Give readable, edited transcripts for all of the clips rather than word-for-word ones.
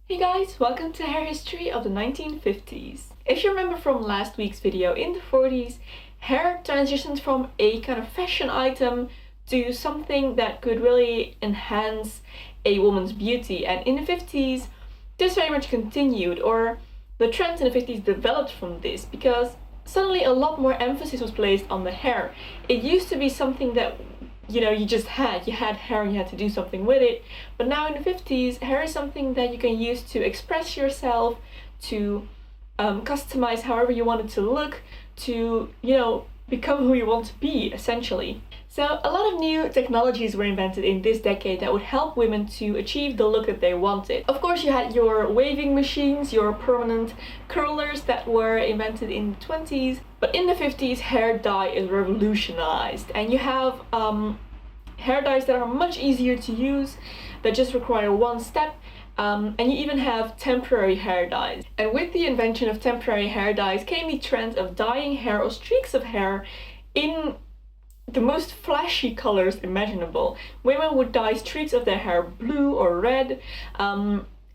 Hey guys, welcome to Hair History of the 1950s. If you remember from last week's video, in the 40s, hair transitioned from a kind of fashion item to something that could really enhance a woman's beauty. And in the 50s, this very much continued, or the trends in the 50s developed from this, because suddenly a lot more emphasis was placed on the hair. It used to be something that you just had. You had hair and you had to do something with it. But now in the 50s, hair is something that you can use to express yourself, to customize however you want it to look, to, become who you want to be, essentially. So a lot of new technologies were invented in this decade that would help women to achieve the look that they wanted. Of course, you had your waving machines, your permanent curlers that were invented in the 20s. But in the 50s, hair dye is revolutionized, and you have hair dyes that are much easier to use, that just require one step. And you even have temporary hair dyes. And with the invention of temporary hair dyes came the trend of dyeing hair or streaks of hair in the most flashy colors imaginable. Women would dye streaks of their hair blue or red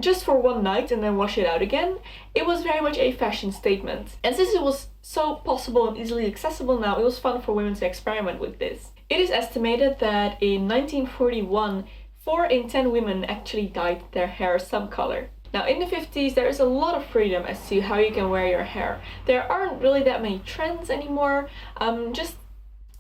just for one night and then wash it out again. It was very much a fashion statement. And since it was so possible and easily accessible now, it was fun for women to experiment with this. It is estimated that in 1941, 4 in 10 women actually dyed their hair some color. Now in the 50s, there is a lot of freedom as to how you can wear your hair. There aren't really that many trends anymore, just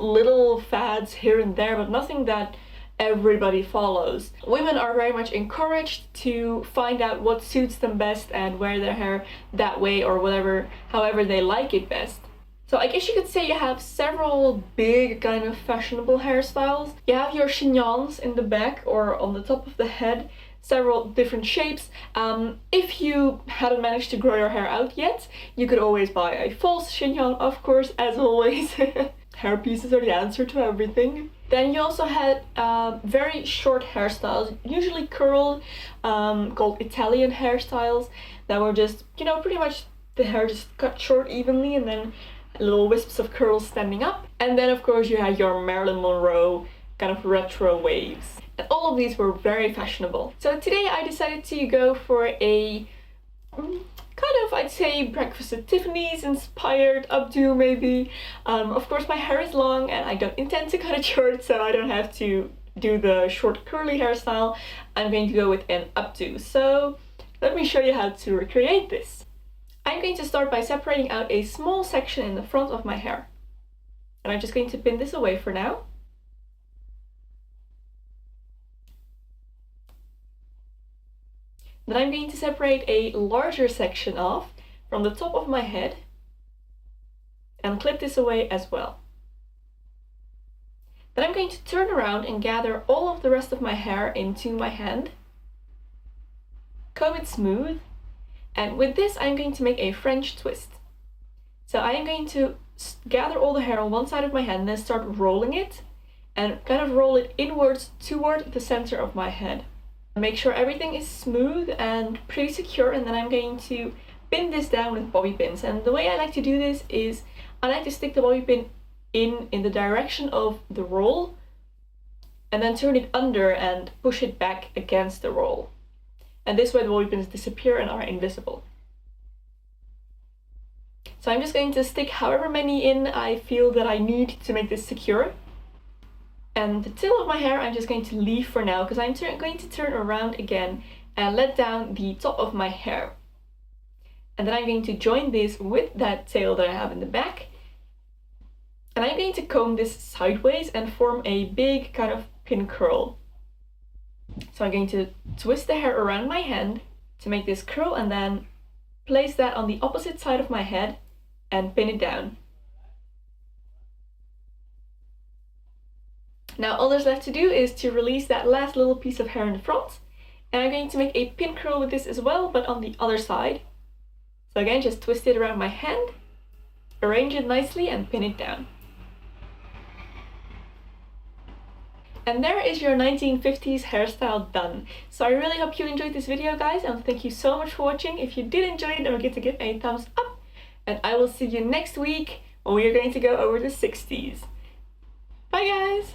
little fads here and there, but nothing that everybody follows. Women are very much encouraged to find out what suits them best and wear their hair that way or whatever, however they like it best. So I guess you could say you have several big kind of fashionable hairstyles. You have your chignons in the back or on the top of the head, several different shapes. If you hadn't managed to grow your hair out yet, you could always buy a false chignon, of course, as always. Hair pieces are the answer to everything. Then you also had very short hairstyles, usually curled, called Italian hairstyles, that were just, pretty much the hair just cut short evenly and then little wisps of curls standing up. And then of course you had your Marilyn Monroe kind of retro waves. And all of these were very fashionable. So today I decided to go for a kind of, I'd say, breakfast at Tiffany's inspired updo maybe. Of course my hair is long and I don't intend to cut it short, so I don't have to do the short curly hairstyle. I'm going to go with an updo. So let me show you how to recreate this. I'm going to start by separating out a small section in the front of my hair. And I'm just going to pin this away for now. Then I'm going to separate a larger section off from the top of my head and clip this away as well. Then I'm going to turn around and gather all of the rest of my hair into my hand, comb it smooth, and with this I'm going to make a French twist. So I am going to gather all the hair on one side of my hand and then start rolling it and kind of roll it inwards toward the center of my head. Make sure everything is smooth and pretty secure, and then I'm going to pin this down with bobby pins. And the way I like to do this is I like to stick the bobby pin in the direction of the roll and then turn it under and push it back against the roll. And this way the bobby pins disappear and are invisible. So I'm just going to stick however many in I feel that I need to make this secure. And the tail of my hair I'm just going to leave for now, because I'm going to turn around again and let down the top of my hair. And then I'm going to join this with that tail that I have in the back. And I'm going to comb this sideways and form a big kind of pin curl. So I'm going to twist the hair around my hand to make this curl and then place that on the opposite side of my head and pin it down. Now all there's left to do is to release that last little piece of hair in the front. And I'm going to make a pin curl with this as well, but on the other side. So again, just twist it around my hand, arrange it nicely and pin it down. And there is your 1950s hairstyle done. So I really hope you enjoyed this video, guys, and thank you so much for watching. If you did enjoy it, don't forget to give a thumbs up. And I will see you next week when we are going to go over the 60s. Bye guys!